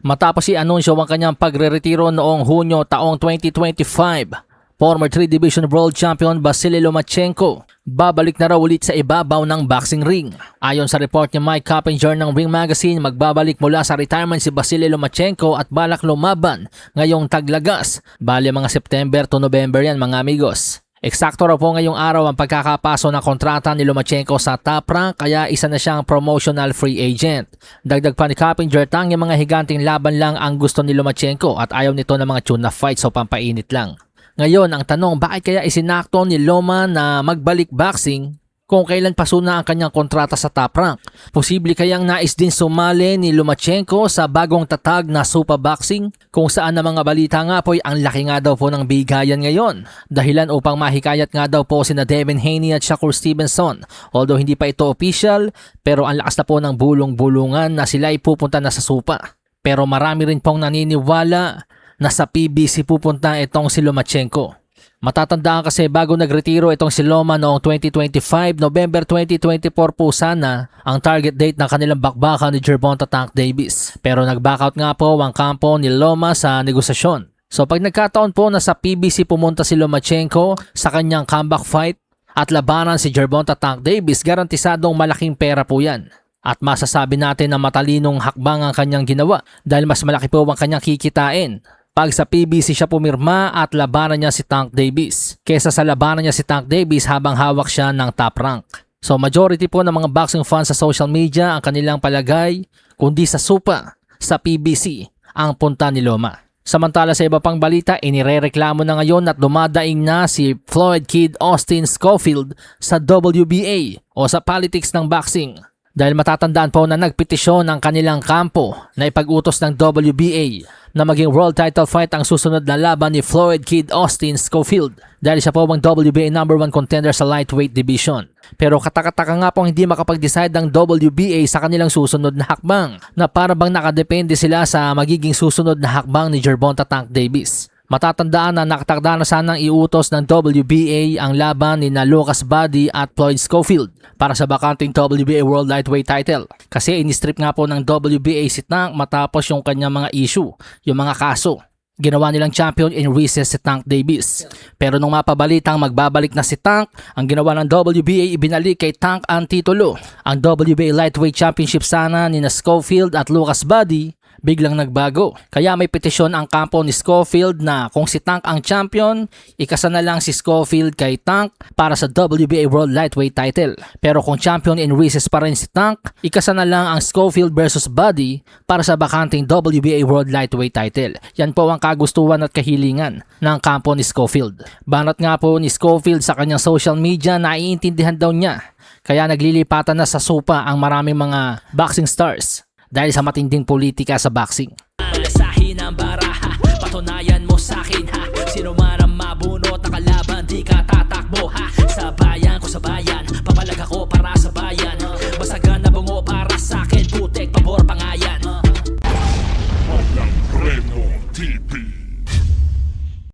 Matapos i-anunsyo ang kanyang pagre-retiro noong Hunyo taong 2025, former 3 Division World Champion Vasily Lomachenko babalik na raw ulit sa ibabaw ng boxing ring. Ayon sa report ni Mike Coppinger ng Ring Magazine, magbabalik mula sa retirement si Vasily Lomachenko at balak lumaban ngayong taglagas. Bale mga September to November yan mga amigos. Eksakto raw po ngayong araw ang pagkakapaso ng kontrata ni Lomachenko sa Top Rank, kaya isa na siyang promotional free agent. Dagdag pa ni Coppinger, tanging mga higanting laban lang ang gusto ni Lomachenko at ayaw nito ng mga tune-up fights o pampainit lang. Ngayon ang tanong, bakit kaya isinakto ni Loma na magbalik boxing kung kailan paso na ang kanyang kontrata sa Top Rank? Posible kayang nais din sumali ni Lomachenko sa bagong tatag na Super Boxing, kung saan na mga balita nga po ay ang laki nga daw po ng bigayan ngayon. Dahilan upang mahikayat nga daw po sina Devin Haney at Shakur Stevenson. Although hindi pa ito official, pero ang lakas na po ng bulong-bulungan na sila ay pupunta na sa Super. Pero marami rin pong naniniwala na sa PBC pupunta itong si Lomachenko. Matatandaan kasi bago nagretiro itong si Loma noong 2025, November 2024 po sana ang target date ng kanilang bakbakan ni Gervonta Tank Davis. Pero nag-backout nga po ang kampo ni Loma sa negosasyon. So pag nagkataon po na sa PBC pumunta si Lomachenko sa kanyang comeback fight at labanan si Gervonta Tank Davis, garantisadong malaking pera po yan. At masasabi natin na matalinong hakbang ang kanyang ginawa dahil mas malaki po ang kanyang kikitain pag sa PBC siya pumirma at labanan niya si Tank Davis kesa sa labanan niya si Tank Davis habang hawak siya ng Top Rank. So majority po ng mga boxing fans sa social media ang kanilang palagay kundi sa Super, sa PBC ang punta ni Loma. Samantala sa iba pang balita, inirereklamo na ngayon at dumadaing na si Floyd Kid Austin Schofield sa WBA o sa politics ng boxing. Dahil matatandaan po na nagpetisyon ang kanilang kampo na ipag-utos ng WBA na maging world title fight ang susunod na laban ni Floyd Kid Austin Schofield dahil siya po ang WBA number 1 contender sa lightweight division. Pero katakataka nga pong hindi makapag-decide ng WBA sa kanilang susunod na hakbang na para bang nakadepende sila sa magiging susunod na hakbang ni Gervonta Tank Davis. Matatandaan na nakatakda na sanang iutos ng WBA ang laban ni Lucas Buddy at Floyd Schofield para sa bakanting WBA World Lightweight title. Kasi inistrip nga po ng WBA si Tank matapos yung kanyang mga issue, yung mga kaso. Ginawa nilang champion in recess si Tank Davis. Pero nung mapabalitang magbabalik na si Tank, ang ginawa ng WBA ibinalik kay Tank ang titulo. Ang WBA Lightweight Championship sana ni Schofield at Lucas Buddy biglang nagbago. Kaya may petisyon ang kampo ni Schofield na kung si Tank ang champion, ikasa na lang si Schofield kay Tank para sa WBA World Lightweight title. Pero kung champion in recess pa rin si Tank, ikasa na lang ang Schofield versus Buddy para sa bakanting WBA World Lightweight title. Yan po ang kagustuhan at kahilingan ng kampo ni Schofield. Banat nga po ni Schofield sa kanyang social media na iintindihan daw niya. Kaya naglilipatan na sa Supa ang maraming mga boxing stars dahil sa matinding politika sa boxing.